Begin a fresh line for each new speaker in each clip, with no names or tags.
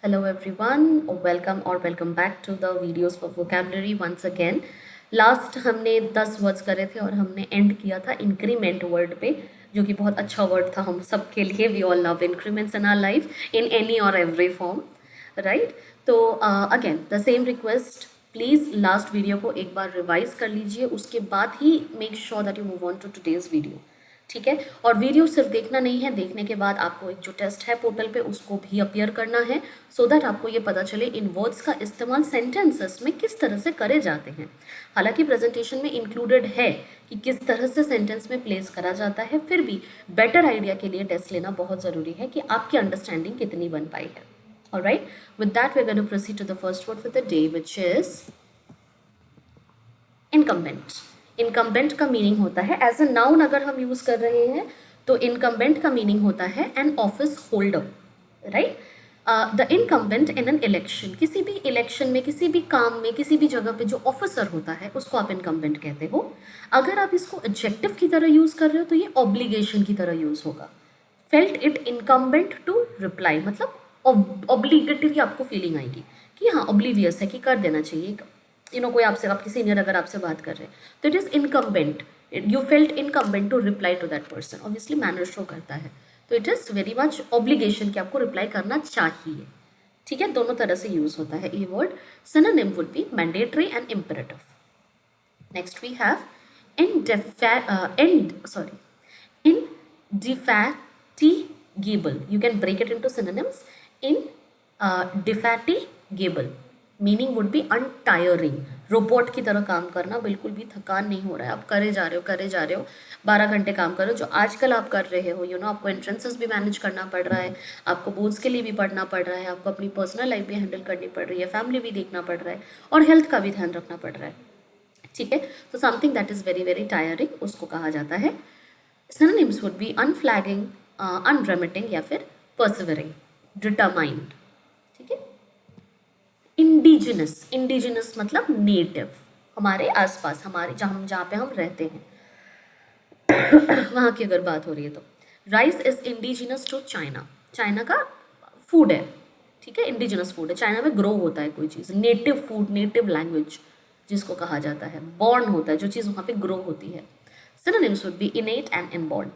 Hello everyone, welcome back to the videos for vocabulary once again. Last हमने 10 words करे थे और हमने एंड किया था इंक्रीमेंट वर्ड पे, जो कि बहुत अच्छा वर्ड था हम सब के लिए. We all love increments in our life in any और एवरी फॉर्म, राइट. तो again the same request, please last video को एक बार रिवाइज कर लीजिए, उसके बाद ही make sure that you move on to today's video. ठीक है. और वीडियो सिर्फ देखना नहीं है, देखने के बाद आपको एक जो टेस्ट है पोर्टल पे उसको भी अपीयर करना है, सो दैट आपको ये पता चले इन वर्ड्स का इस्तेमाल सेंटेंसेस में किस तरह से करे जाते हैं. हालांकि प्रेजेंटेशन में इंक्लूडेड है कि किस तरह से सेंटेंस में प्लेस करा जाता है, फिर भी बेटर आइडिया के लिए टेस्ट लेना बहुत ज़रूरी है कि आपकी अंडरस्टैंडिंग कितनी बन पाई है. Alright, with that we are going to proceed to the first word for the day, which is incumbent. Incumbent का मीनिंग होता है, एज अ नाउन अगर हम यूज कर रहे हैं तो इनकम्बेंट का मीनिंग होता है an office holder, right. The incumbent in an election, किसी भी इलेक्शन में, किसी भी काम में, किसी भी जगह पे जो ऑफिसर होता है उसको आप इनकम्बेंट कहते हो. अगर आप इसको एडजेक्टिव की तरह यूज कर रहे हो तो ये ऑब्लिगेशन की तरह यूज होगा. Felt it incumbent to reply, मतलब ऑब्लिगेटरी आपको फीलिंग आएगी कि हाँ ऑब्लिवियस है कि कर देना चाहिए. कोई आपसे, आपकी सीनियर अगर आपसे बात कर रहे हैं तो it is incumbent, you felt incumbent to reply to that person. Obviously manner show करता है, तो it is very much obligation कि आपको रिप्लाई करना चाहिए. ठीक है, दोनों तरह से यूज होता है ये word. Synonym would be mandatory and imperative. Next we have indefatigable. You can break it into synonyms. Indefatigable meaning would be untiring, robot की तरह काम करना, बिल्कुल भी थकान नहीं हो रहा है, आप करे जा रहे हो 12 घंटे काम करो जो आजकल आप कर रहे हो. आपको एंट्रेंसेस भी मैनेज करना पड़ रहा है, आपको बोर्ड्स के लिए भी पढ़ना पड़ रहा है, आपको अपनी पर्सनल लाइफ भी हैंडल करनी पड़ रही है, फैमिली भी देखना पड़ रहा है और हेल्थ का भी ध्यान रखना पड़ रहा है. ठीक है, तो something that is very very tiring उसको कहा जाता है. सिनोनिम्स वुड बी अनफ्लैगिंग, अनड्रामेटिंग या फिर परसिवरिंग, डिटरमाइंड. ठीक है. इंडिजिनस, इंडिजिनस मतलब नेटिव, हमारे आसपास, हमारे जहाँ पे हम रहते हैं वहाँ की अगर बात हो रही है तो rice is indigenous to China. China का फूड है, ठीक है, इंडिजिनस फूड है, चाइना में ग्रो होता है कोई चीज़. नेटिव फूड, नेटिव लैंग्वेज जिसको कहा जाता है, बॉर्न होता है जो चीज़ वहाँ पे ग्रो होती है. Synonyms would be innate and inborn.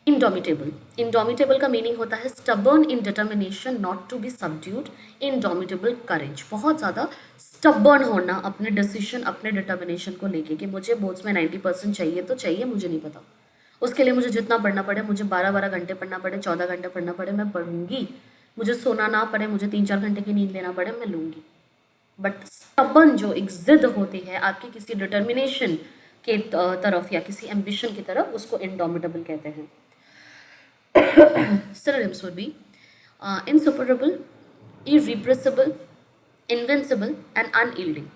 Indomitable, indomitable का मीनिंग होता है stubborn in determination not to be subdued. Indomitable courage, बहुत ज़्यादा स्टबर्न होना अपने डिसीजन, अपने डिटर्मिनेशन को लेके कि मुझे बोर्ड्स में 90% चाहिए तो चाहिए, मुझे नहीं पता, उसके लिए मुझे जितना पढ़ना पड़े, मुझे 12-12 घंटे पढ़ना पड़े, 14 घंटे पढ़ना पड़े, मैं पढ़ूंगी. मुझे सोना ना पड़े, मुझे 3-4 घंटे की नींद लेना पड़े, मैं लूँगी. बट स्टबर्न जो एक जिद होती है आपकी किसी डिटर्मिनेशन के तरफ या किसी एम्बिशन की तरफ, उसको इंडोमिटेबल कहते हैं. Synonyms would be insuperable, irrepressible, invincible and unyielding.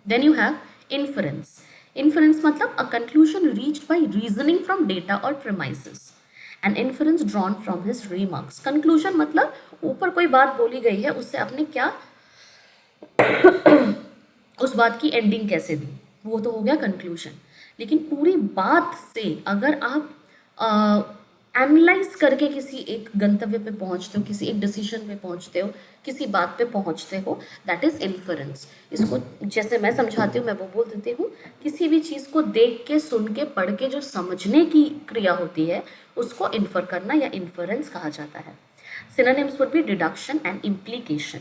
Then you have inference. Inference मतलब a conclusion reached by reasoning from data or premises. An inference drawn from his remarks. Conclusion मतलब ऊपर कोई बात बोली गई है, उससे आपने क्या उस बात की एंडिंग कैसे दी, वो तो हो गया कंक्लूजन. लेकिन पूरी बात से अगर आप एनालाइज करके किसी एक गंतव्य पे पहुंचते हो, किसी एक डिसीजन पे पहुंचते हो, किसी बात पे पहुंचते हो, दैट इज इन्फरेंस. इसको जैसे मैं समझाती हूँ, मैं वो बोल देती हूँ, किसी भी चीज़ को देख के, सुन के, पढ़ के जो समझने की क्रिया होती है उसको इन्फर करना या इन्फरेंस कहा जाता है. Synonyms would B deduction and implication.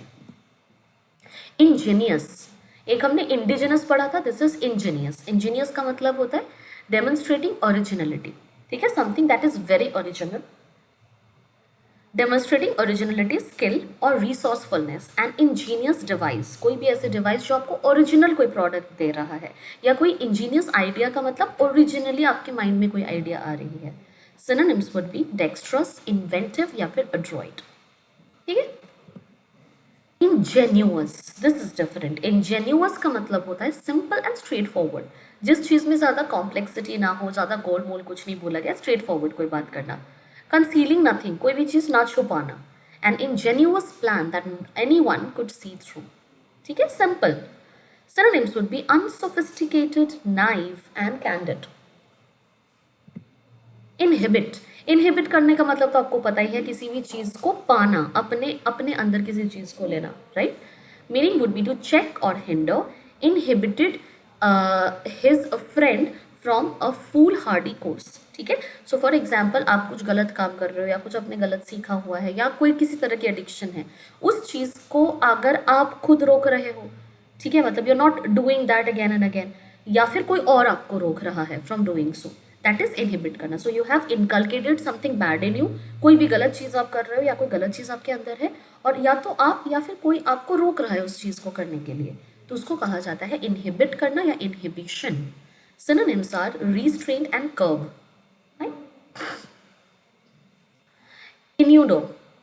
Angénieux, एक हमने इंडिजिनस पढ़ा था, दिस इज इंजीनियस. इंजीनियस का मतलब होता है डेमोन्स्ट्रेटिंग ओरिजिनलिटी. ठीक है, something that is very original, demonstrating originality, skill और रिसोर्सफुलनेस. एंड इंजीनियस डिवाइस, कोई भी ऐसे डिवाइस जो आपको ओरिजिनल कोई प्रोडक्ट दे रहा है, या कोई इंजीनियस आइडिया का मतलब ओरिजिनली आपके माइंड में कोई आइडिया आ रही है. Synonyms would B dextrous, inventive या फिर एड्रॉइड. ठीक है. इंजेन्यूअस, दिस इज डिफरेंट. इंजेन्यूअस का मतलब होता है सिंपल एंड स्ट्रेट फॉरवर्ड, जिस चीज़ में ज़्यादा कॉम्प्लेक्सिटी ना हो, ज़्यादा गोल मोल कुछ नहीं बोला गया, स्ट्रेट फॉरवर्ड कोई बात करना. कंसीलिंग नथिंग, कोई भी चीज़ ना छुपाना. An ingenuous plan that anyone could see through. ठीक है, simple. Synonyms would be unsophisticated, naive and candid. Inhibit, inhibit करने का मतलब तो आपको पता ही है, किसी भी चीज़ को पाना, अपने अपने अंदर किसी चीज़ को लेना, right. Meaning would be to check और hinder, inhibited his friend from a foolhardy course, ठीक है। सो फॉर एग्जाम्पल, आप कुछ गलत काम कर रहे हो या कुछ आपने गलत सीखा हुआ है या कोई किसी तरह की एडिक्शन है, उस चीज़ को अगर आप खुद रोक रहे हो, ठीक है, मतलब you are not doing that again and again, या फिर कोई और आपको रोक रहा है from doing so, that is inhibit करना। So you have inculcated something bad in you, कोई भी गलत चीज़ आप कर रहे हो या कोई गलत चीज़ आपके अंदर है, और या तो आप या फिर कोई आपको रोक रहा है उस चीज़ को करने के लिए, तो उसको कहा जाता है इनहिबिट करना या inhibition. Synonyms are restraint and curb, right? Innuendo,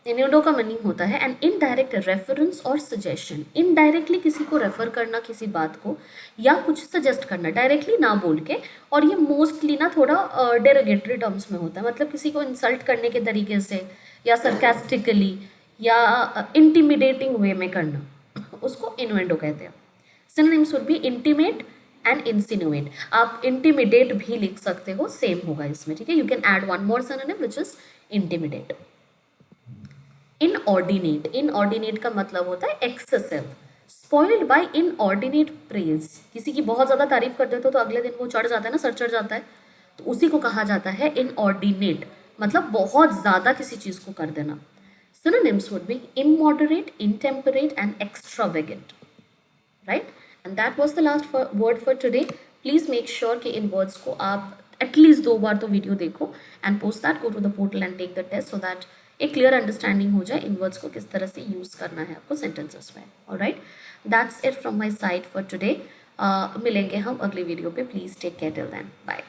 इन्यूडो का मीनिंग होता है एन इनडायरेक्ट रेफरेंस और सजेशन। इनडायरेक्टली किसी को रेफर करना किसी बात को, या कुछ सजेस्ट करना डायरेक्टली ना बोल के, और ये मोस्टली ना थोड़ा डेरोगेटरी टर्म्स में होता है, मतलब किसी को इंसल्ट करने के तरीके से या सरकास्टिकली या इंटिमिडेटिंग वे में करना, उसको इन्वेंडो कहते हैं। Synonyms would B intimate and insinuate. आप इंटिमिडेट भी लिख सकते हो, सेम होगा इसमें, ठीक है। You can add one more synonym which is intimidate. Inordinate, inordinate का मतलब होता है excessive. Spoiled bye inordinate praise, किसी की बहुत ज़्यादा तारीफ कर देते हो तो अगले दिन वो चढ़ जाता है ना, सर चढ़ जाता है, तो उसी को कहा जाता है इनऑर्डिनेट, मतलब बहुत ज़्यादा किसी चीज़ को कर देना। Synonyms would be immoderate, intemperate and extravagant, right? And that was the last word for today. Please make sure कि इन words को आप at least 2 बार तो वीडियो देखो, and post that, go to the portal and take the test so that एक clear understanding हो जाए इन words को किस तरह से यूज़ करना है आपको सेंटेंसेस में। Alright, that's it from my side for today. मिलेंगे हम अगली वीडियो पे। Please take care till then, bye.